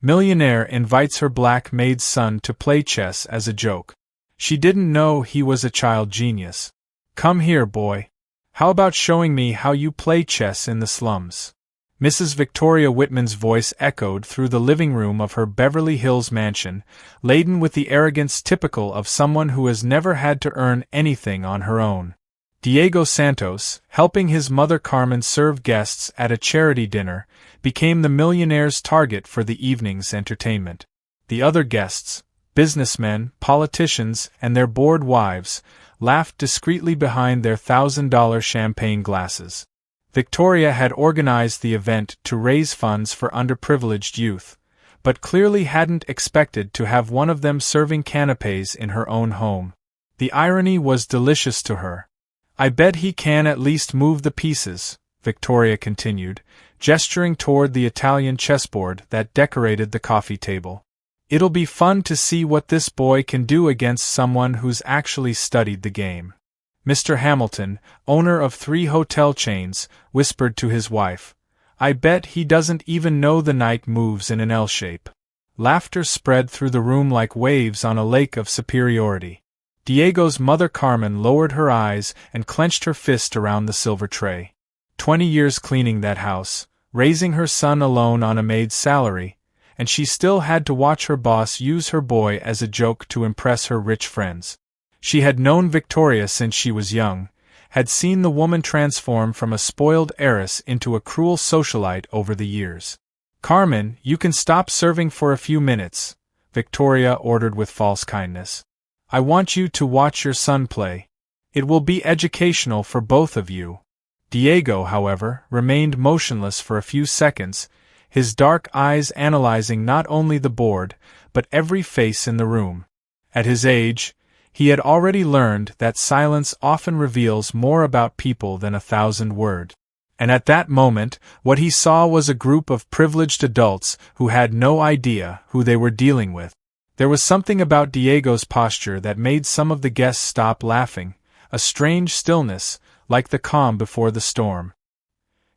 Millionaire invites her black maid's son to play chess as a joke. She didn't know he was a child genius. Come here, boy. How about showing me how you play chess in the slums? Mrs. Victoria Whitman's voice echoed through the living room of her Beverly Hills mansion, laden with the arrogance typical of someone who has never had to earn anything on her own. Diego Santos, helping his mother Carmen serve guests at a charity dinner, became the millionaire's target for the evening's entertainment. The other guests, businessmen, politicians, and their bored wives, laughed discreetly behind their $1,000 champagne glasses. Victoria had organized the event to raise funds for underprivileged youth, but clearly hadn't expected to have one of them serving canapés in her own home. The irony was delicious to her. I bet he can at least move the pieces, Victoria continued, gesturing toward the Italian chessboard that decorated the coffee table. It'll be fun to see what this boy can do against someone who's actually studied the game. Mr. Hamilton, owner of 3 hotel chains, whispered to his wife, I bet he doesn't even know the knight moves in an L shape. Laughter spread through the room like waves on a lake of superiority. Diego's mother Carmen lowered her eyes and clenched her fist around the silver tray. 20 years cleaning that house, raising her son alone on a maid's salary, and she still had to watch her boss use her boy as a joke to impress her rich friends. She had known Victoria since she was young, had seen the woman transform from a spoiled heiress into a cruel socialite over the years. Carmen, you can stop serving for a few minutes, Victoria ordered with false kindness. I want you to watch your son play. It will be educational for both of you. Diego, however, remained motionless for a few seconds, his dark eyes analyzing not only the board, but every face in the room. At his age, he had already learned that silence often reveals more about people than 1,000 words. And at that moment, what he saw was a group of privileged adults who had no idea who they were dealing with. There was something about Diego's posture that made some of the guests stop laughing, a strange stillness, like the calm before the storm.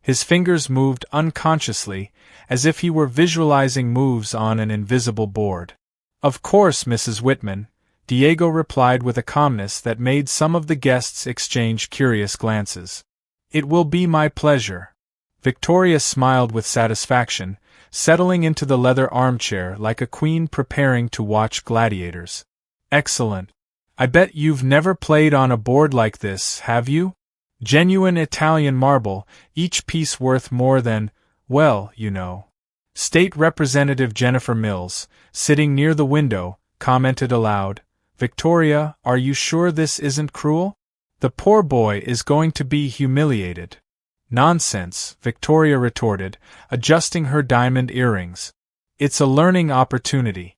His fingers moved unconsciously, as if he were visualizing moves on an invisible board. Of course, Mrs. Whitman, Diego replied with a calmness that made some of the guests exchange curious glances. It will be my pleasure. Victoria smiled with satisfaction, settling into the leather armchair like a queen preparing to watch gladiators. Excellent. I bet you've never played on a board like this, have you? Genuine Italian marble, each piece worth more than, well, you know. State Representative Jennifer Mills, sitting near the window, commented aloud, Victoria, are you sure this isn't cruel? The poor boy is going to be humiliated. Nonsense, Victoria retorted, adjusting her diamond earrings. It's a learning opportunity.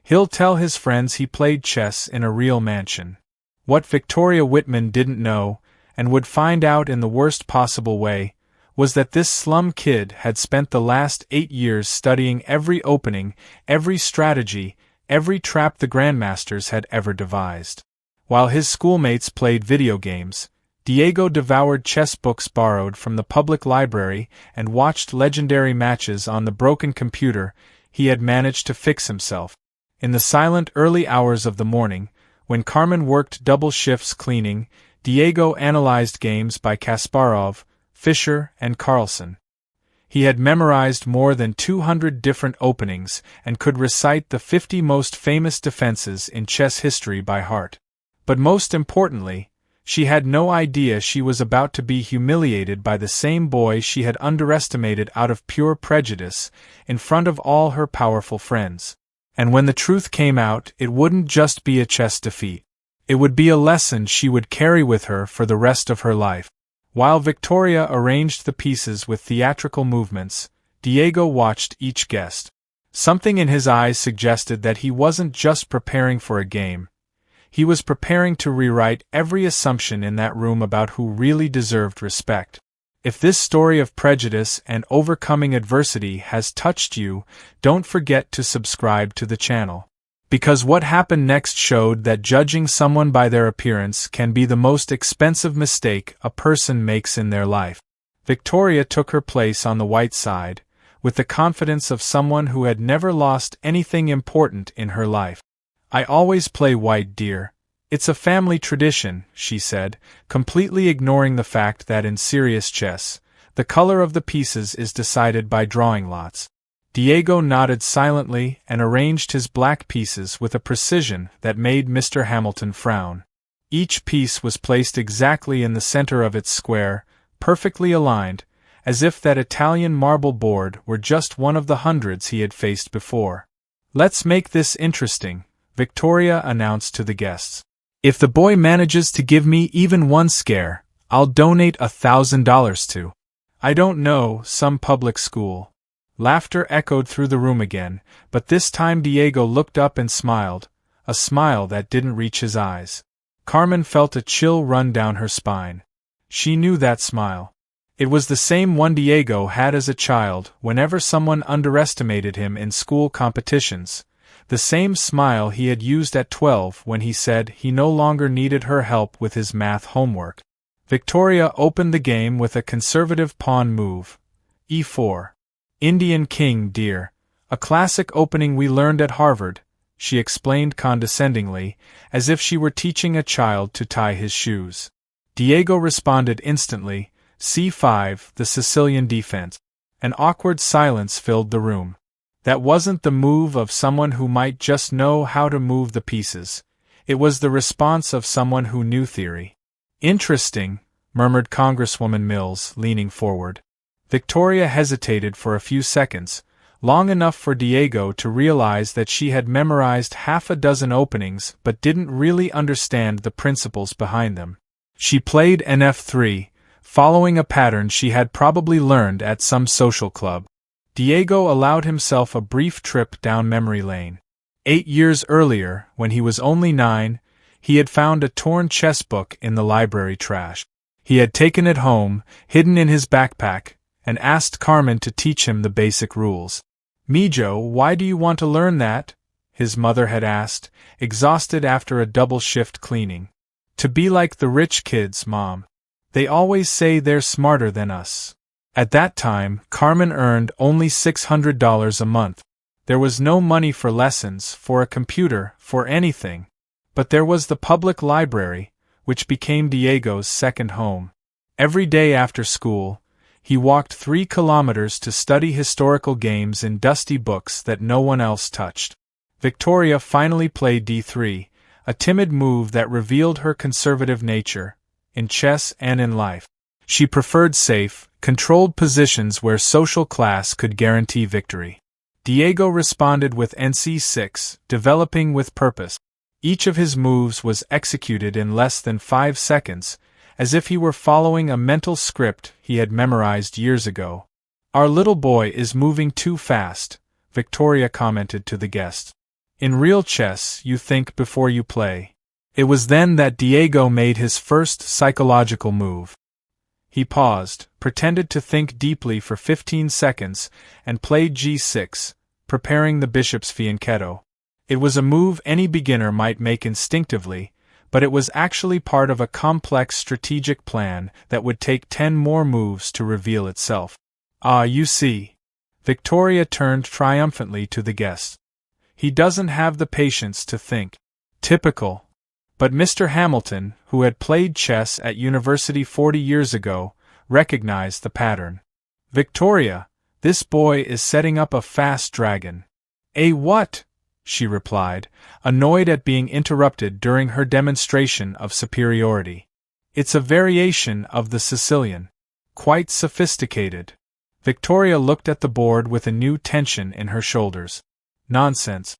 He'll tell his friends he played chess in a real mansion. What Victoria Whitman didn't know, and would find out in the worst possible way, was that this slum kid had spent the last 8 years studying every opening, every strategy, every trap the grandmasters had ever devised. While his schoolmates played video games, Diego devoured chess books borrowed from the public library and watched legendary matches on the broken computer he had managed to fix himself. In the silent early hours of the morning, when Carmen worked double shifts cleaning, Diego analyzed games by Kasparov, Fischer, and Carlsen. He had memorized more than 200 different openings and could recite the 50 most famous defenses in chess history by heart. But most importantly, she had no idea she was about to be humiliated by the same boy she had underestimated out of pure prejudice, in front of all her powerful friends. And when the truth came out, it wouldn't just be a chess defeat. It would be a lesson she would carry with her for the rest of her life. While Victoria arranged the pieces with theatrical movements, Diego watched each guest. Something in his eyes suggested that he wasn't just preparing for a game. He was preparing to rewrite every assumption in that room about who really deserved respect. If this story of prejudice and overcoming adversity has touched you, don't forget to subscribe to the channel. Because what happened next showed that judging someone by their appearance can be the most expensive mistake a person makes in their life. Victoria took her place on the white side, with the confidence of someone who had never lost anything important in her life. "I always play white, dear. It's a family tradition," she said, completely ignoring the fact that in serious chess, the color of the pieces is decided by drawing lots. Diego nodded silently and arranged his black pieces with a precision that made Mr. Hamilton frown. Each piece was placed exactly in the center of its square, perfectly aligned, as if that Italian marble board were just one of the hundreds he had faced before. "Let's make this interesting," Victoria announced to the guests. "If the boy manages to give me even one scare, I'll donate $1,000 to, I don't know, some public school." Laughter echoed through the room again, but this time Diego looked up and smiled, a smile that didn't reach his eyes. Carmen felt a chill run down her spine. She knew that smile. It was the same one Diego had as a child whenever someone underestimated him in school competitions, the same smile he had used at 12 when he said he no longer needed her help with his math homework. Victoria opened the game with a conservative pawn move. E4. "Indian king, dear. A classic opening we learned at Harvard," she explained condescendingly, as if she were teaching a child to tie his shoes. Diego responded instantly, C5, the Sicilian defense. An awkward silence filled the room. That wasn't the move of someone who might just know how to move the pieces. It was the response of someone who knew theory. "Interesting," murmured Congresswoman Mills, leaning forward. Victoria hesitated for a few seconds, long enough for Diego to realize that she had memorized half a dozen openings but didn't really understand the principles behind them. She played NF3, following a pattern she had probably learned at some social club. Diego allowed himself a brief trip down memory lane. 8 years earlier, when he was only 9, he had found a torn chess book in the library trash. He had taken it home, hidden in his backpack, and asked Carmen to teach him the basic rules. "Mijo, why do you want to learn that?" his mother had asked, exhausted after a double shift cleaning. "To be like the rich kids, Mom. They always say they're smarter than us." At that time, Carmen earned only $600 a month. There was no money for lessons, for a computer, for anything. But there was the public library, which became Diego's second home. Every day after school, he walked 3 kilometers to study historical games in dusty books that no one else touched. Victoria finally played D3, a timid move that revealed her conservative nature, in chess and in life. She preferred safe, controlled positions where social class could guarantee victory. Diego responded with NC6, developing with purpose. Each of his moves was executed in less than 5 seconds, as if he were following a mental script he had memorized years ago. "Our little boy is moving too fast," Victoria commented to the guests. "In real chess, you think before you play." It was then that Diego made his first psychological move. He paused, pretended to think deeply for 15 seconds, and played G6, preparing the bishop's fianchetto. It was a move any beginner might make instinctively, but it was actually part of a complex strategic plan that would take 10 more moves to reveal itself. "Ah, you see." Victoria turned triumphantly to the guests. "He doesn't have the patience to think." Typical. But Mr. Hamilton, who had played chess at university 40 years ago, recognized the pattern. "Victoria, this boy is setting up a fast dragon." "A what?" she replied, annoyed at being interrupted during her demonstration of superiority. "It's a variation of the Sicilian. Quite sophisticated." Victoria looked at the board with a new tension in her shoulders. Nonsense.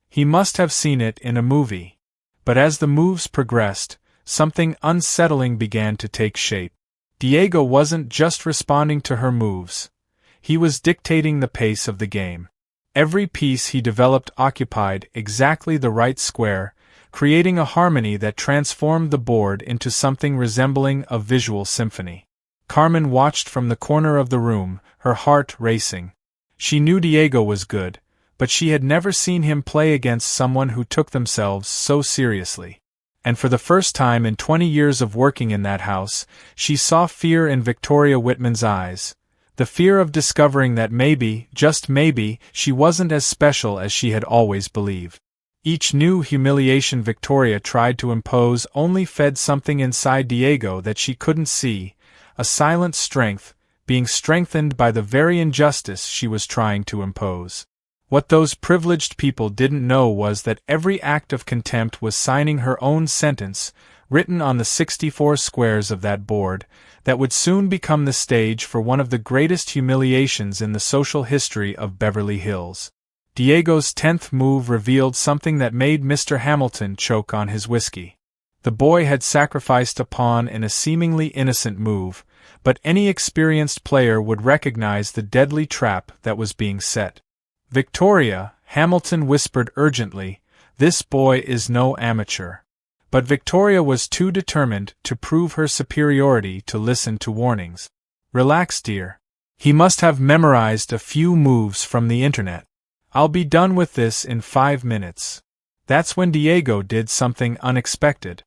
He must have seen it in a movie. But as the moves progressed, something unsettling began to take shape. Diego wasn't just responding to her moves. He was dictating the pace of the game. Every piece he developed occupied exactly the right square, creating a harmony that transformed the board into something resembling a visual symphony. Carmen watched from the corner of the room, her heart racing. She knew Diego was good, but she had never seen him play against someone who took themselves so seriously. And for the first time in 20 years of working in that house, she saw fear in Victoria Whitman's eyes, The fear of discovering that maybe, just maybe, she wasn't as special as she had always believed. Each new humiliation Victoria tried to impose only fed something inside Diego that she couldn't see, a silent strength, being strengthened by the very injustice she was trying to impose. What those privileged people didn't know was that every act of contempt was signing her own sentence, written on the 64 squares of that board, that would soon become the stage for one of the greatest humiliations in the social history of Beverly Hills. Diego's 10th move revealed something that made Mr. Hamilton choke on his whiskey. The boy had sacrificed a pawn in a seemingly innocent move, but any experienced player would recognize the deadly trap that was being set. "Victoria," Hamilton whispered urgently, "this boy is no amateur." But Victoria was too determined to prove her superiority to listen to warnings. "Relax, dear. He must have memorized a few moves from the internet. I'll be done with this in 5 minutes. That's when Diego did something unexpected.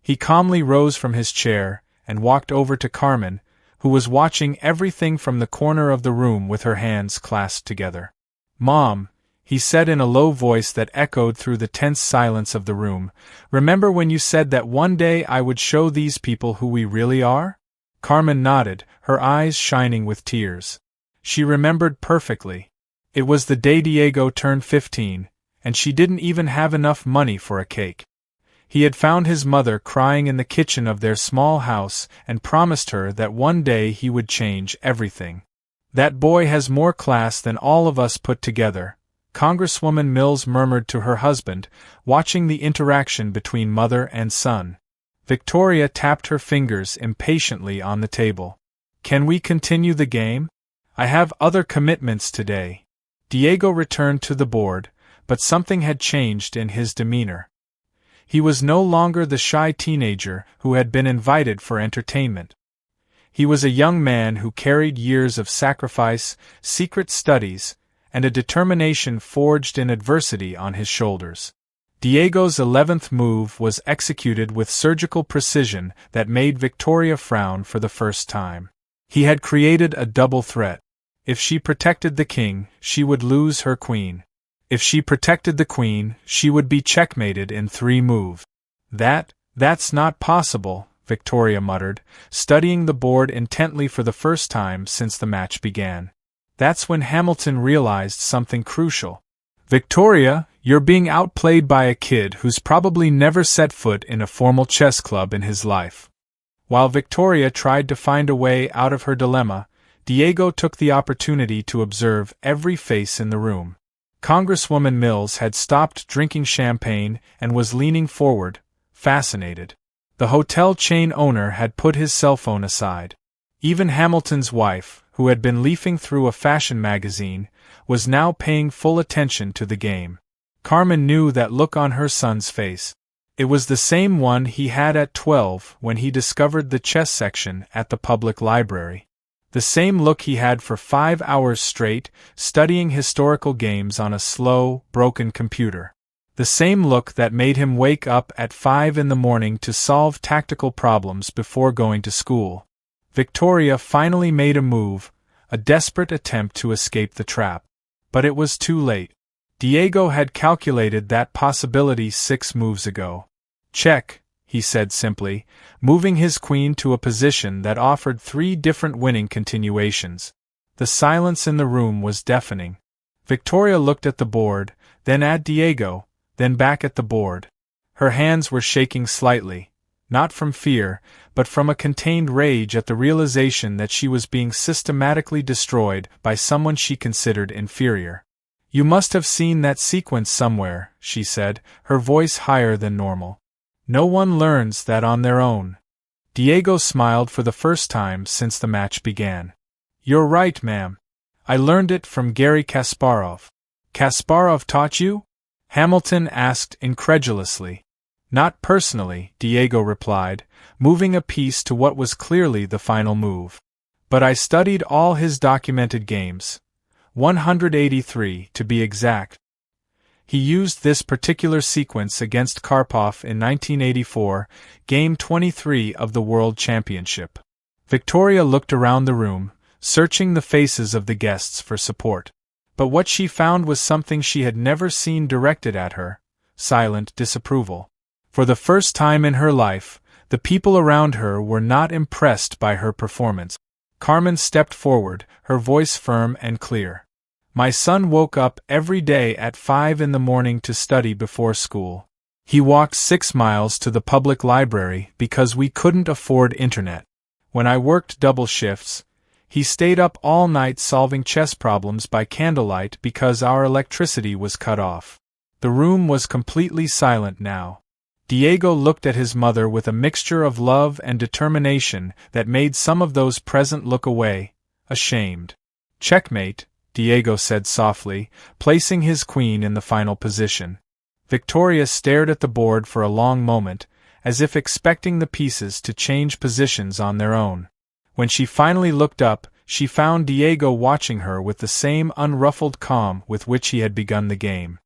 He calmly rose from his chair and walked over to Carmen, who was watching everything from the corner of the room with her hands clasped together. "Mom," he said in a low voice that echoed through the tense silence of the room, "remember when you said that one day I would show these people who we really are?" Carmen nodded, her eyes shining with tears. She remembered perfectly. It was the day Diego turned 15, and she didn't even have enough money for a cake. He had found his mother crying in the kitchen of their small house and promised her that one day he would change everything. "That boy has more class than all of us put together," Congresswoman Mills murmured to her husband, watching the interaction between mother and son. Victoria tapped her fingers impatiently on the table. "Can we continue the game? I have other commitments today." Diego returned to the board, but something had changed in his demeanor. He was no longer the shy teenager who had been invited for entertainment. He was a young man who carried years of sacrifice, secret studies, and a determination forged in adversity on his shoulders. Diego's 11th move was executed with surgical precision that made Victoria frown for the first time. He had created a double threat. If she protected the king, she would lose her queen. If she protected the queen, she would be checkmated in 3 moves. That's not possible," Victoria muttered, studying the board intently for the first time since the match began. That's when Hamilton realized something crucial. "Victoria, you're being outplayed by a kid who's probably never set foot in a formal chess club in his life." While Victoria tried to find a way out of her dilemma, Diego took the opportunity to observe every face in the room. Congresswoman Mills had stopped drinking champagne and was leaning forward, fascinated. The hotel chain owner had put his cell phone aside. Even Hamilton's wife, who had been leafing through a fashion magazine, was now paying full attention to the game. Carmen knew that look on her son's face. It was the same one he had at 12 when he discovered the chess section at the public library. The same look he had for 5 hours straight, studying historical games on a slow, broken computer. The same look that made him wake up at 5 in the morning to solve tactical problems before going to school. Victoria finally made a move, a desperate attempt to escape the trap. But it was too late. Diego had calculated that possibility 6 moves ago. "Check," he said simply, moving his queen to a position that offered 3 different winning continuations. The silence in the room was deafening. Victoria looked at the board, then at Diego, then back at the board. Her hands were shaking slightly, not from fear, but from a contained rage at the realization that she was being systematically destroyed by someone she considered inferior. "You must have seen that sequence somewhere," she said, her voice higher than normal. "No one learns that on their own." Diego smiled for the first time since the match began. "You're right, ma'am. I learned it from Garry Kasparov." "Kasparov taught you?" Hamilton asked incredulously. "Not personally," Diego replied, moving a piece to what was clearly the final move. "But I studied all his documented games. 183, to be exact. He used this particular sequence against Karpov in 1984, Game 23 of the World Championship." Victoria looked around the room, searching the faces of the guests for support. But what she found was something she had never seen directed at her: silent disapproval. For the first time in her life, the people around her were not impressed by her performance. Carmen stepped forward, her voice firm and clear. My son woke up every day at 5 in the morning to study before school. He walked 6 miles to the public library because we couldn't afford internet. When I worked double shifts, he stayed up all night solving chess problems by candlelight because our electricity was cut off. The room was completely silent now. Diego looked at his mother with a mixture of love and determination that made some of those present look away, ashamed. "Checkmate," Diego said softly, placing his queen in the final position. Victoria stared at the board for a long moment, as if expecting the pieces to change positions on their own. When she finally looked up, she found Diego watching her with the same unruffled calm with which he had begun the game.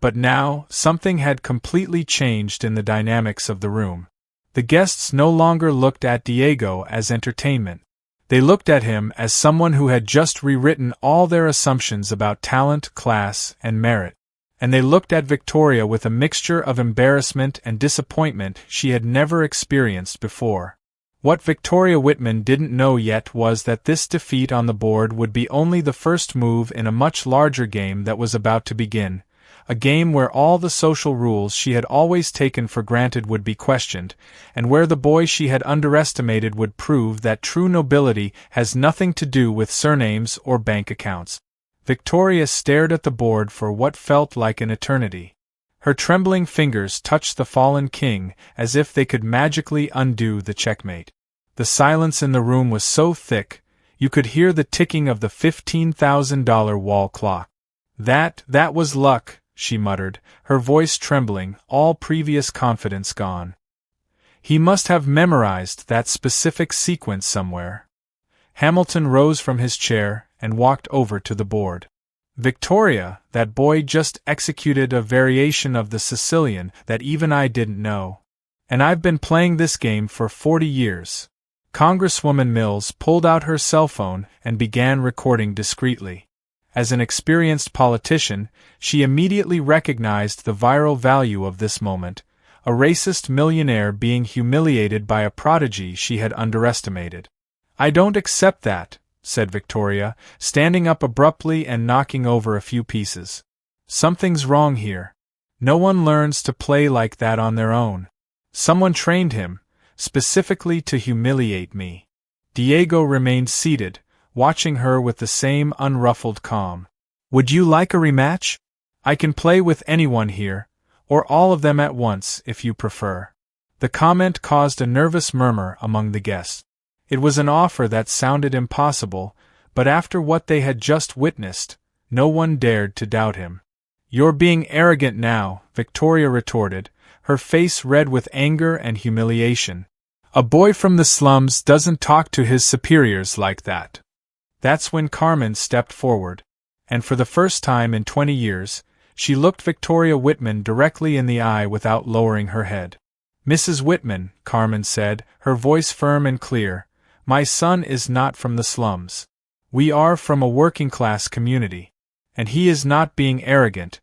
But now, something had completely changed in the dynamics of the room. The guests no longer looked at Diego as entertainment. They looked at him as someone who had just rewritten all their assumptions about talent, class, and merit. And they looked at Victoria with a mixture of embarrassment and disappointment she had never experienced before. What Victoria Whitman didn't know yet was that this defeat on the board would be only the first move in a much larger game that was about to begin. A game where all the social rules she had always taken for granted would be questioned, and where the boy she had underestimated would prove that true nobility has nothing to do with surnames or bank accounts. Victoria stared at the board for what felt like an eternity. Her trembling fingers touched the fallen king as if they could magically undo the checkmate. The silence in the room was so thick, you could hear the ticking of the $15,000 wall clock. That was luck," she muttered, her voice trembling, all previous confidence gone. "He must have memorized that specific sequence somewhere." Hamilton rose from his chair and walked over to the board. "Victoria, that boy just executed a variation of the Sicilian that even I didn't know. And I've been playing this game for 40 years. Congresswoman Mills pulled out her cell phone and began recording discreetly. As an experienced politician, she immediately recognized the viral value of this moment, a racist millionaire being humiliated by a prodigy she had underestimated. "I don't accept that," said Victoria, standing up abruptly and knocking over a few pieces. "Something's wrong here. No one learns to play like that on their own. Someone trained him, specifically to humiliate me." Diego remained seated, watching her with the same unruffled calm. "Would you like a rematch? I can play with anyone here, or all of them at once if you prefer." The comment caused a nervous murmur among the guests. It was an offer that sounded impossible, but after what they had just witnessed, no one dared to doubt him. "You're being arrogant now," Victoria retorted, her face red with anger and humiliation. "A boy from the slums doesn't talk to his superiors like that." That's when Carmen stepped forward, and for the first time in 20 years, she looked Victoria Whitman directly in the eye without lowering her head. "Mrs. Whitman," Carmen said, her voice firm and clear, "my son is not from the slums. We are from a working-class community. And he is not being arrogant.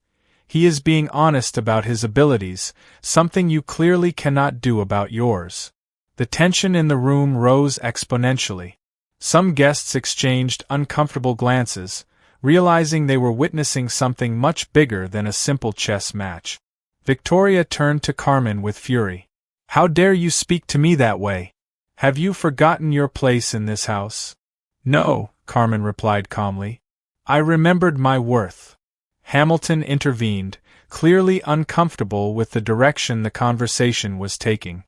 He is being honest about his abilities, something you clearly cannot do about yours." The tension in the room rose exponentially. Some guests exchanged uncomfortable glances, realizing they were witnessing something much bigger than a simple chess match. Victoria turned to Carmen with fury. "How dare you speak to me that way? Have you forgotten your place in this house?" "No," Carmen replied calmly. "I remembered my worth." Hamilton intervened, clearly uncomfortable with the direction the conversation was taking.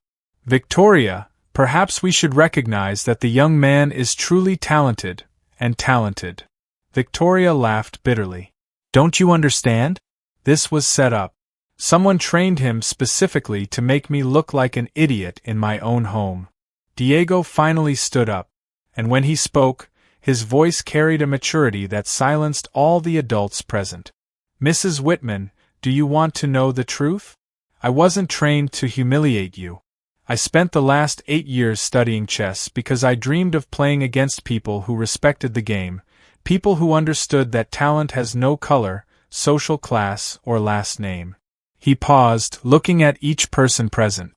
"Victoria, perhaps we should recognize that the young man is truly talented, and talented." Victoria laughed bitterly. "Don't you understand? This was set up. Someone trained him specifically to make me look like an idiot in my own home." Diego finally stood up, and when he spoke, his voice carried a maturity that silenced all the adults present. "Mrs. Whitman, do you want to know the truth? I wasn't trained to humiliate you. I spent the last 8 years studying chess because I dreamed of playing against people who respected the game, people who understood that talent has no color, social class, or last name. He paused, looking at each person present.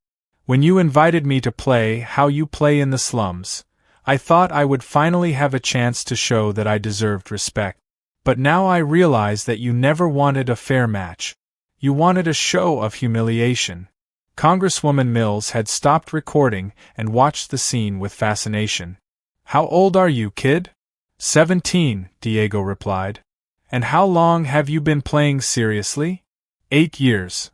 When you invited me to play how you play in the slums, I thought I would finally have a chance to show that I deserved respect. But now I realize that you never wanted a fair match. You wanted a show of humiliation. Congresswoman Mills had stopped recording and watched the scene with fascination. How old are you, kid? 17, Diego replied. And how long have you been playing seriously? 8 years.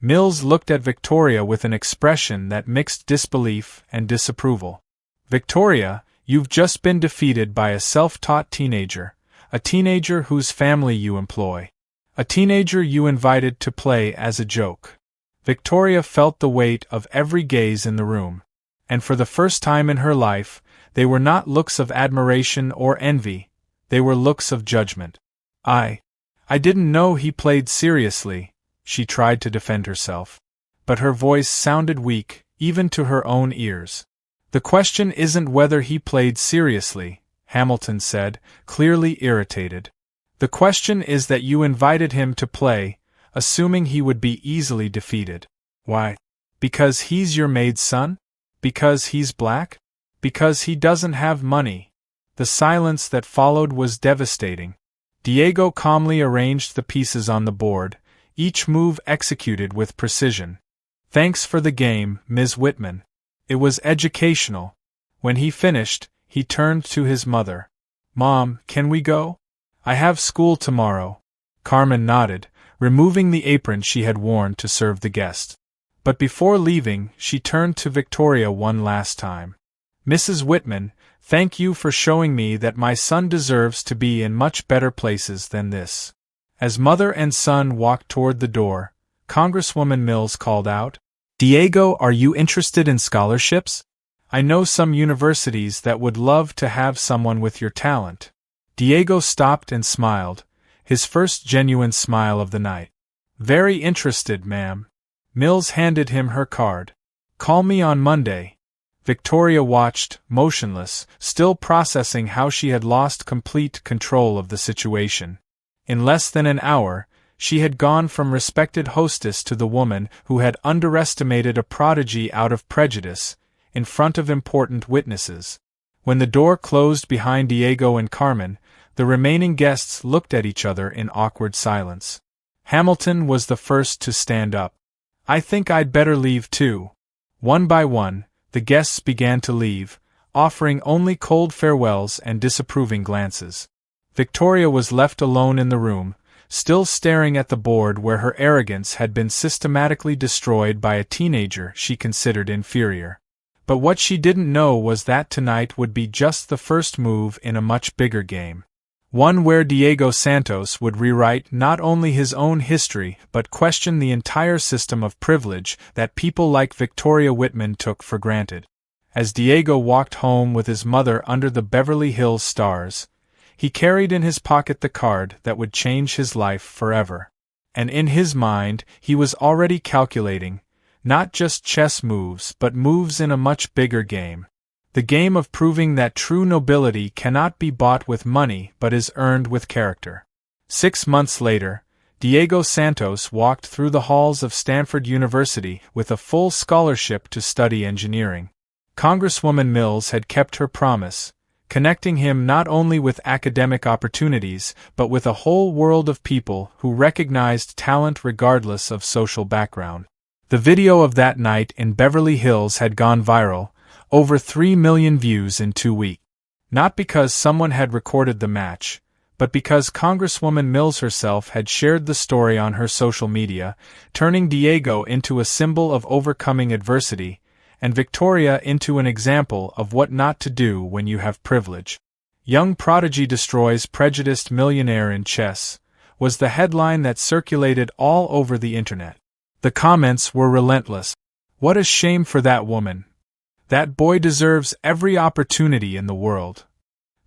Mills looked at Victoria with an expression that mixed disbelief and disapproval. Victoria, you've just been defeated by a self-taught teenager, a teenager whose family you employ, a teenager you invited to play as a joke. Victoria felt the weight of every gaze in the room, and for the first time in her life, they were not looks of admiration or envy, they were looks of judgment. I didn't know he played seriously, she tried to defend herself. But her voice sounded weak, even to her own ears. The question isn't whether he played seriously, Hamilton said, clearly irritated. The question is that you invited him to play, assuming he would be easily defeated. Why? Because he's your maid's son? Because he's black? Because he doesn't have money? The silence that followed was devastating. Diego calmly arranged the pieces on the board, each move executed with precision. Thanks for the game, Ms. Whitman. It was educational. When he finished, he turned to his mother. Mom, can we go? I have school tomorrow. Carmen nodded, removing the apron she had worn to serve the guest. But before leaving, she turned to Victoria one last time. Mrs. Whitman, thank you for showing me that my son deserves to be in much better places than this. As mother and son walked toward the door, Congresswoman Mills called out, Diego, are you interested in scholarships? I know some universities that would love to have someone with your talent. Diego stopped and smiled, his first genuine smile of the night. Very interested, ma'am. Mills handed him her card. Call me on Monday. Victoria watched, motionless, still processing how she had lost complete control of the situation. In less than an hour, she had gone from respected hostess to the woman who had underestimated a prodigy out of prejudice, in front of important witnesses. When the door closed behind Diego and Carmen, the remaining guests looked at each other in awkward silence. Hamilton was the first to stand up. I think I'd better leave too. One by one, the guests began to leave, offering only cold farewells and disapproving glances. Victoria was left alone in the room, still staring at the board where her arrogance had been systematically destroyed by a teenager she considered inferior. But what she didn't know was that tonight would be just the first move in a much bigger game. One where Diego Santos would rewrite not only his own history but question the entire system of privilege that people like Victoria Whitman took for granted. As Diego walked home with his mother under the Beverly Hills stars, he carried in his pocket the card that would change his life forever. And in his mind, he was already calculating, not just chess moves but moves in a much bigger game. The game of proving that true nobility cannot be bought with money but is earned with character. 6 months later, Diego Santos walked through the halls of Stanford University with a full scholarship to study engineering. Congresswoman Mills had kept her promise, connecting him not only with academic opportunities but with a whole world of people who recognized talent regardless of social background. The video of that night in Beverly Hills had gone viral, over 3 million views in 2 weeks. Not because someone had recorded the match, but because Congresswoman Mills herself had shared the story on her social media, turning Diego into a symbol of overcoming adversity, and Victoria into an example of what not to do when you have privilege. Young Prodigy Destroys Prejudiced Millionaire in Chess was the headline that circulated all over the internet. The comments were relentless. What a shame for that woman. That boy deserves every opportunity in the world.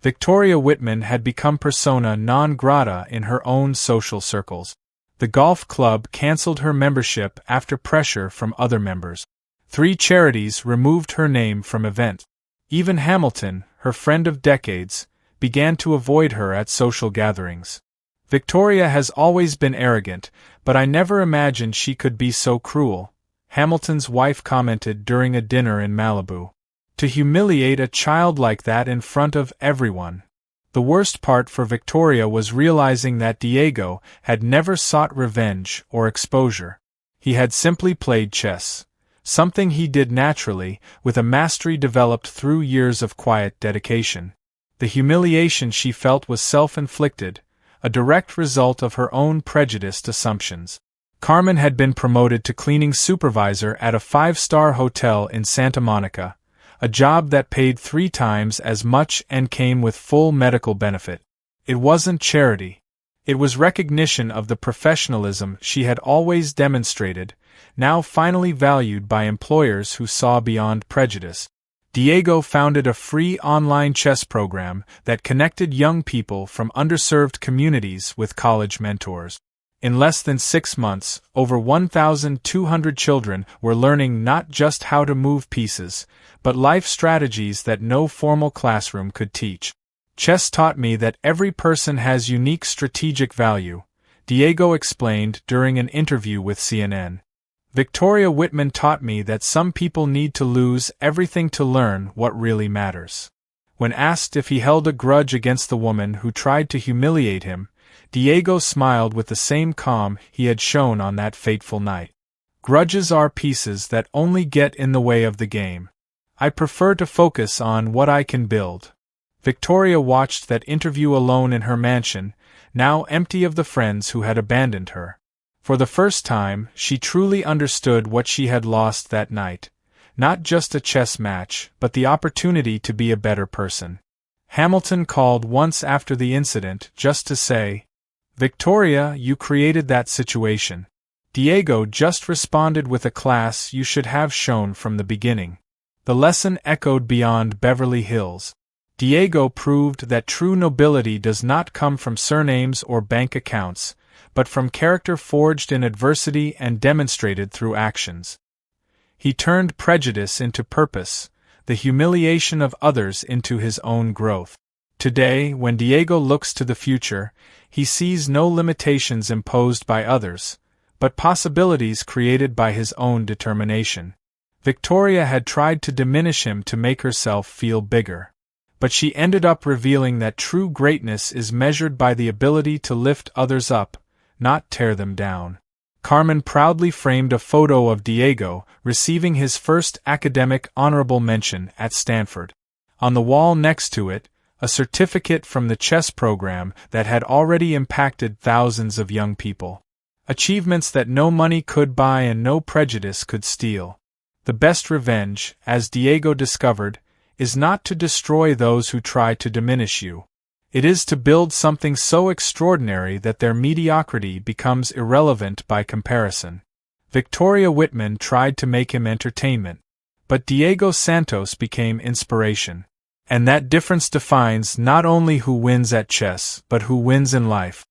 Victoria Whitman had become persona non grata in her own social circles. The golf club canceled her membership after pressure from other members. 3 charities removed her name from events. Even Hamilton, her friend of decades, began to avoid her at social gatherings. Victoria has always been arrogant, but I never imagined she could be so cruel, Hamilton's wife commented during a dinner in Malibu. To humiliate a child like that in front of everyone. The worst part for Victoria was realizing that Diego had never sought revenge or exposure. He had simply played chess, something he did naturally, with a mastery developed through years of quiet dedication. The humiliation she felt was self-inflicted, a direct result of her own prejudiced assumptions. Carmen had been promoted to cleaning supervisor at a 5-star hotel in Santa Monica, a job that paid 3 times as much and came with full medical benefit. It wasn't charity. It was recognition of the professionalism she had always demonstrated, now finally valued by employers who saw beyond prejudice. Diego founded a free online chess program that connected young people from underserved communities with college mentors. In less than 6 months, over 1,200 children were learning not just how to move pieces, but life strategies that no formal classroom could teach. Chess taught me that every person has unique strategic value, Diego explained during an interview with CNN. Victoria Whitman taught me that some people need to lose everything to learn what really matters. When asked if he held a grudge against the woman who tried to humiliate him, Diego smiled with the same calm he had shown on that fateful night. Grudges are pieces that only get in the way of the game. I prefer to focus on what I can build. Victoria watched that interview alone in her mansion, now empty of the friends who had abandoned her. For the first time, she truly understood what she had lost that night. Not just a chess match, but the opportunity to be a better person. Hamilton called once after the incident just to say, "Victoria, you created that situation." Diego just responded with a class you should have shown from the beginning. The lesson echoed beyond Beverly Hills. Diego proved that true nobility does not come from surnames or bank accounts, but from character forged in adversity and demonstrated through actions. He turned prejudice into purpose, the humiliation of others into his own growth. Today, when Diego looks to the future, he sees no limitations imposed by others, but possibilities created by his own determination. Victoria had tried to diminish him to make herself feel bigger. But she ended up revealing that true greatness is measured by the ability to lift others up, not tear them down. Carmen proudly framed a photo of Diego receiving his first academic honorable mention at Stanford. On the wall next to it, a certificate from the chess program that had already impacted thousands of young people. Achievements that no money could buy and no prejudice could steal. The best revenge, as Diego discovered, is not to destroy those who try to diminish you. It is to build something so extraordinary that their mediocrity becomes irrelevant by comparison. Victoria Whitman tried to make him entertainment, but Diego Santos became inspiration. And that difference defines not only who wins at chess, but who wins in life.